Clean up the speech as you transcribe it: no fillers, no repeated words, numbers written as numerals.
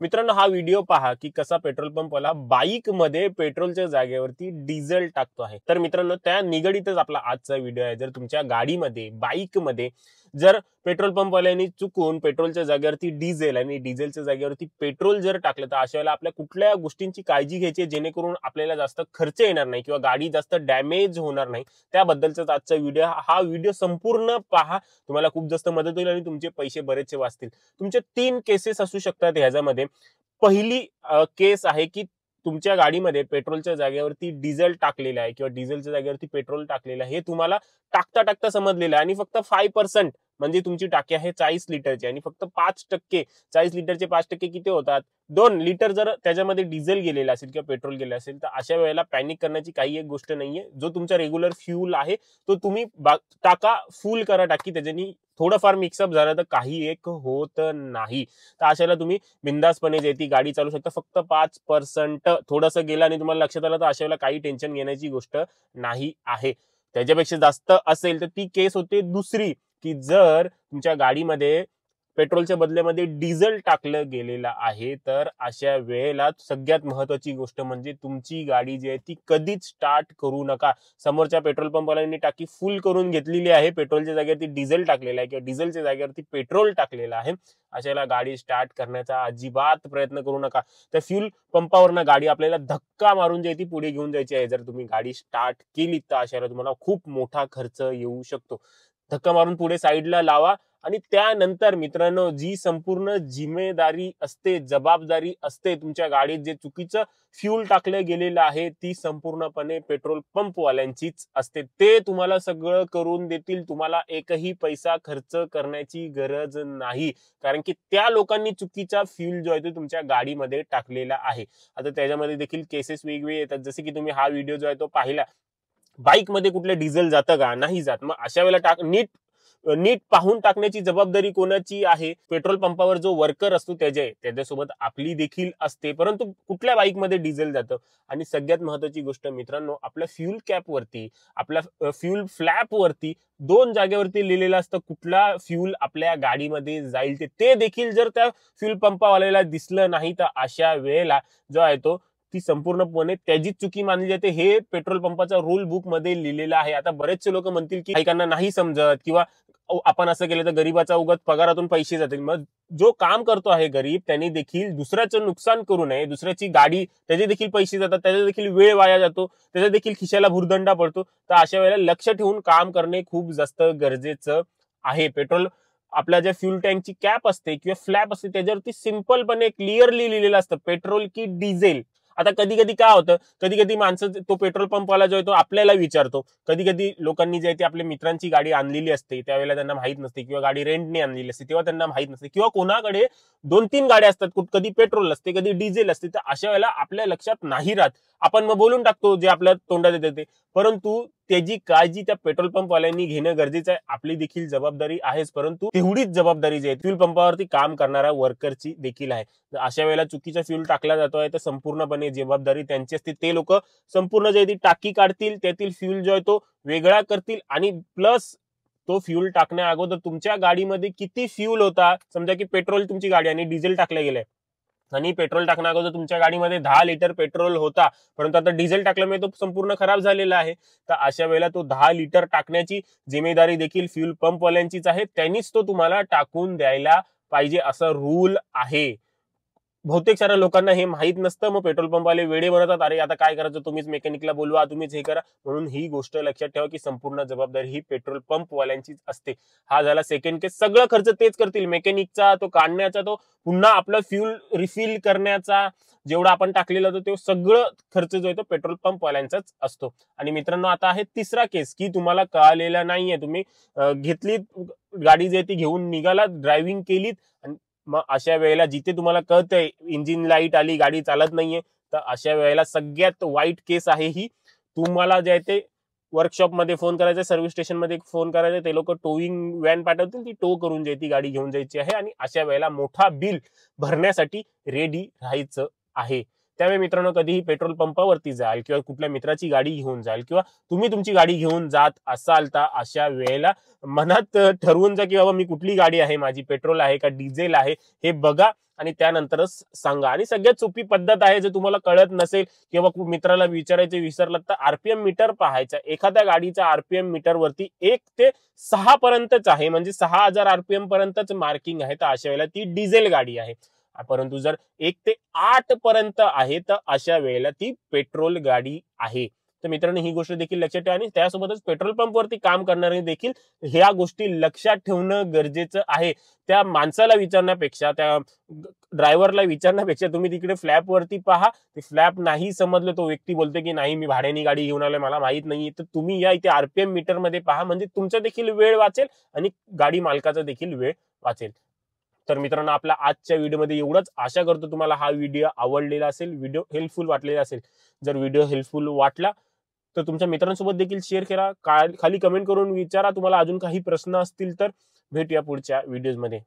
मित्रांनो, हा व्हिडिओ पहा की कसा पेट्रोल पंपवाला बाईक मध्ये पेट्रोलच्या जागेवरती डिझेल टाकतो आहे। तर मित्रांनो, त्या निगडीतच आपला आजचा व्हिडिओ आहे। जर तुमच्या गाडीमध्ये बाईक मध्ये जर पेट्रोल पंपवाल्यांनी चुकून पेट्रोलच्या जागेवरती डिझेल आणि डिझेलच्या जागेवरती पेट्रोल जर टाकलं तर अशा वेळेला आपल्या कुठल्या गोष्टींची काळजी घ्यायची जेणेकरून आपल्याला जास्त खर्च येणार नाही किंवा गाडी जास्त डॅमेज होणार नाही, त्याबद्दलचाच आजचा व्हिडिओ। हा व्हिडिओ संपूर्ण पहा, तुम्हाला खूप जास्त मदत होईल आणि तुमचे पैसे बरेचसे वाचतील। तुमचे 3 केसेस असू शकतात ह्याच्यामध्ये। पहिली केस आहे की तुमच्या गाडीमध्ये पेट्रोलच्या जागेवरती डिझेल टाकलेलं आहे किंवा डिझेलच्या जागेवरती पेट्रोल टाकलेलं आहे, हे तुम्हाला टाकता टाकता समजलेलं आहे आणि फक्त 5% म्हणजे तुमची टाकी आहे 40 लिटरची आणि फक्त 5% 40 लिटरचे 5% किती होतात? 2 लिटर जर त्याच्यामध्ये डिझेल गेलेलं असेल किंवा पेट्रोल गेलं असेल तर अशा वेळेला पॅनिक करण्याची काही एक गोष्ट नाहीये। जो तुमचा रेग्युलर फ्यूल आहे तो तुम्ही टाका, फुल करा टाकी, त्याच्यानी थोडंफार मिक्सअप झालं तर काही एक होत नाही। तर अशाला तुम्ही बिंदासपणे जे ती गाडी चालू शकता। फक्त 5% थोडंसं गेलं आणि तुम्हाला लक्षात आलं तर अशा वेळेला काही टेन्शन घेण्याची गोष्ट नाही आहे। त्याच्यापेक्षा जास्त असेल तर ती केस होते दुसरी, की जर तुमच्या गाडीमध्ये पेट्रोलच्या बदल्यामध्ये डिझेल टाकलं गेलेलं आहे तर अशा वेळेला सगळ्यात महत्त्वाची गोष्ट म्हणजे तुमची गाडी जी आहे ती कधीच स्टार्ट करू नका। समोरच्या पेट्रोल पंपवाल्यांनी टाकी फुल करून घेतलेली आहे, पेट्रोलच्या जागेवरती डिझेल टाकलेलं आहे किंवा डिझेलच्या जागेवरती पेट्रोल टाकलेलं आहे, अशाला गाडी स्टार्ट करण्याचा अजिबात प्रयत्न करू नका। त्या फ्यूल पंपावरनं गाडी आपल्याला धक्का मारून जी ती पुढे घेऊन जायची आहे। जर तुम्ही गाडी स्टार्ट केली तर अशाला तुम्हाला खूप मोठा खर्च येऊ शकतो। धक्का मारून पुढे साईडला लावा आणि त्यानंतर मित्रांनो, जी संपूर्ण जिम्मेदारी असते, जबाबदारी असते तुमच्या गाडीत जे चुकीचं फ्यूल टाकलं गेलेलं आहे ती संपूर्णपणे पेट्रोल पंपवाल्यांचीच असते। ते तुम्हाला सगळं करून देतील, तुम्हाला एकही पैसा खर्च करण्याची गरज नाही, कारण की त्या लोकांनी चुकीचा फ्यूल जो आहे तो तुमच्या गाडीमध्ये टाकलेला आहे। आता त्याच्यामध्ये देखील केसेस वेगवेगळे येतात, जसे की तुम्ही हा व्हिडिओ जो आहे तो पाहिला, बाईक मध्ये कुठले डिझेल जातं का? नाही जात। मग अशा वेळेला नीट नीट पाहून टाकण्याची जबाबदारी कोणाची आहे? पेट्रोल पंपावर जो वर्कर असतो त्याच्यासोबत आपली देखील असते। परंतु कुठल्या बाईक मध्ये डिझेल जातं? आणि सगळ्यात महत्त्वाची गोष्ट मित्रांनो, आपल्या फ्यूल कॅप वरती, आपल्या फ्यूल फ्लॅप वरती 2 जागेवरती लिहिलेलं असतं कुठला फ्यूल आपल्या गाडीमध्ये जाईल ते देखील जर त्या फ्यूल पंपावाल्याला दिसलं नाही तर अशा वेळेला जो आहे तो ती संपूर्णपणे त्याची चुकी मानली जाते। हे पेट्रोल पंपाच्या रूल बुक मध्ये लिहिलेलं आहे। आता बरेचसे लोक म्हणतील की ऐकांना नाही समजत किंवा आपण असं केलं तर गरीबाचा उगाच पगारातून पैसे जातील। मग जो काम करतो आहे गरीब, त्यांनी देखील दुसऱ्याचं नुकसान करू नये, दुसऱ्याची गाडी त्याचे देखील पैसे जातात, त्याचा देखील वेळ वाया जातो, त्याच्या देखील खिशाला भुर्दंडा पडतो। तर अशा वेळेला लक्ष ठेवून काम करणे खूप जास्त गरजेचं आहे। पेट्रोल आपल्या ज्या फ्यूल टँकची कॅप असते किंवा फ्लॅप असते त्याच्यावरती सिंपलपणे क्लिअरली लिहिलेलं असतं पेट्रोल की डिझेल। आता कधी कधी काय होतं, कधी कधी माणसं तो पेट्रोल पंपवाला जो आहे तो आपल्याला विचारतो। कधी कधी लोकांनी जे आहे ते आपल्या मित्रांची गाडी आणलेली असते, त्यावेळेला त्यांना माहित नसते, किंवा गाडी रेंटने आणलेली असते तेव्हा त्यांना माहित नसते, किंवा कोणाकडे 2-3 गाड्या असतात, कधी पेट्रोल असते कधी डिझेल असते, तर अशा वेळेला आपल्या लक्षात नाही राहत, आपण मग बोलून टाकतो जे आपल्या तोंडात येते ते। परंतु त्याची काळजी त्या पेट्रोल पंपवाल्यांनी घेणं गरजेचं आहे। आपली देखील जबाबदारी आहेच, परंतु तेवढीच जबाबदारी जी आहे फ्यूल पंपावरती काम करणाऱ्या वर्करची देखील आहे। अशा वेळेला चुकीचा फ्यूल टाकला जातोय तर संपूर्णपणे जबाबदारी त्यांची असते। ते लोक संपूर्ण जे ती टाकी काढतील, त्यातील फ्यूल जो आहे तो वेगळा करतील आणि प्लस तो फ्यूल टाकण्या अगोदर तुमच्या गाडीमध्ये किती फ्यूल होता, समजा की पेट्रोल तुमची गाडी आणि डिझेल टाकलं गेलंय आणि पेट्रोल टाकण्या अगोदर तुमच्या गाडीमध्ये 10 लिटर पेट्रोल होता, परंतु आता डिझेल टाकल्यामुळे तो संपूर्ण खराब झालेला आहे, तर अशा वेळेला तो 10 लिटर टाकण्याची जिम्मेदारी देखील फ्यूल पंपवाल्यांचीच आहे। त्यांनीच तो तुम्हाला टाकून द्यायला पाहिजे, असं रूल आहे। बहुतेक साऱ्या लोकांना हे माहित नसतं, मग पेट्रोल पंपवाले वेडे बनवतात, अरे आता काय करायचं, तुम्हीच मेकॅनिकला बोलवा, तुम्हीच हे करा। म्हणून ही गोष्ट लक्षात ठेवा की संपूर्ण जबाबदारी ही पेट्रोल पंपवाल्यांचीच असते। हा झाला सेकंड केस। सगळं खर्च तेच करतील, मेकॅनिकचा, तो काढण्याचा, तो पुन्हा आपलं फ्यूल रिफिल करण्याचा, जेवढा आपण टाकलेला होतो ते सगळं खर्च जो आहे तो पेट्रोल पंपवाल्यांचाच असतो। आणि मित्रांनो, आता आहे तिसरा केस की तुम्हाला कळलेला नाहीये, तुम्ही घेतली गाडी जे ती घेऊन निघाला, ड्रायव्हिंग केलीत, मग अशा वेळेला जिथे तुम्हाला कळतंय इंजिन लाईट आली, गाडी चालत नाहीये, तर अशा वेळेला सगळ्यात वाईट केस आहे ही। तुम्हाला जे आहे ते वर्कशॉप मध्ये फोन करायचा, सर्व्हिस स्टेशन मध्ये फोन करायचा, ते लोक टोईंग व्हॅन पाठवतील, ती टो करून जे ती गाडी घेऊन जायची आहे आणि अशा वेळेला मोठा बिल भरण्यासाठी रेडी राहायचं आहे। त्यावेळी मित्रांनो कधीही पेट्रोल पंपावरती जाल किंवा कुठल्या मित्राची गाडी घेऊन जाल किंवा तुम्ही तुमची गाडी घेऊन जात असाल तर अशा वेळेला मनात ठरवून जा की बाबा मी कुठली गाडी आहे, माझी पेट्रोल आहे का डिझेल आहे हे बघा आणि त्यानंतरच सांगा. आणि सगळ्यात सोपी पद्धत आहे, जर तुम्हाला कळत नसेल किंवा मित्राला विचारायचे विसरलात तर आरपीएम मीटर पाहायचा. एखाद्या गाडीचा आरपीएम मीटर वरती 1 ते 6 पर्यंतच आहे, म्हणजे 6000 आरपीएम पर्यंतच मार्किंग आहे, तर अशा वेळेला ती डिझेल गाडी आहे. परंतु जर 1 ते 8 पर्यंत आहे तर अशा वेळेला ती पेट्रोल गाडी आहे. तर मित्रांनो ही गोष्ट देखील लक्षात ठेवा आणि त्यासोबतच पेट्रोल पंपवरती काम करणारे देखील ह्या गोष्टी लक्षात ठेवणं गरजेचं आहे. त्या माणसाला विचारण्यापेक्षा, त्या ड्रायव्हरला विचारण्यापेक्षा तुम्ही तिकडे फ्लॅप वरती पहा. ते फ्लॅप नाही समजलं, तो व्यक्ती बोलतो की नाही मी भाड्याने गाडी घेऊन आलोय, मला माहित नाहीये, तर तुम्ही या इथे आरपीएम मीटर मध्ये पहा, म्हणजे तुमचा देखील वेळ वाचेल आणि गाडी मालकाचा देखील वेळ वाचेल. तर मित्रांनो आपला आजच्या व्हिडिओमध्ये एवढंच. आशा करतो तुम्हाला हा व्हिडिओ आवडलेला असेल, व्हिडिओ हेल्पफुल वाटलेला असेल. जर व्हिडिओ हेल्पफुल वाटला तर तुमच्या मित्रांसोबत देखील शेअर करा. खाली कमेंट करून विचारा तुम्हाला अजून काही प्रश्न असतील तर. भेटूया पुढच्या व्हिडिओमध्ये.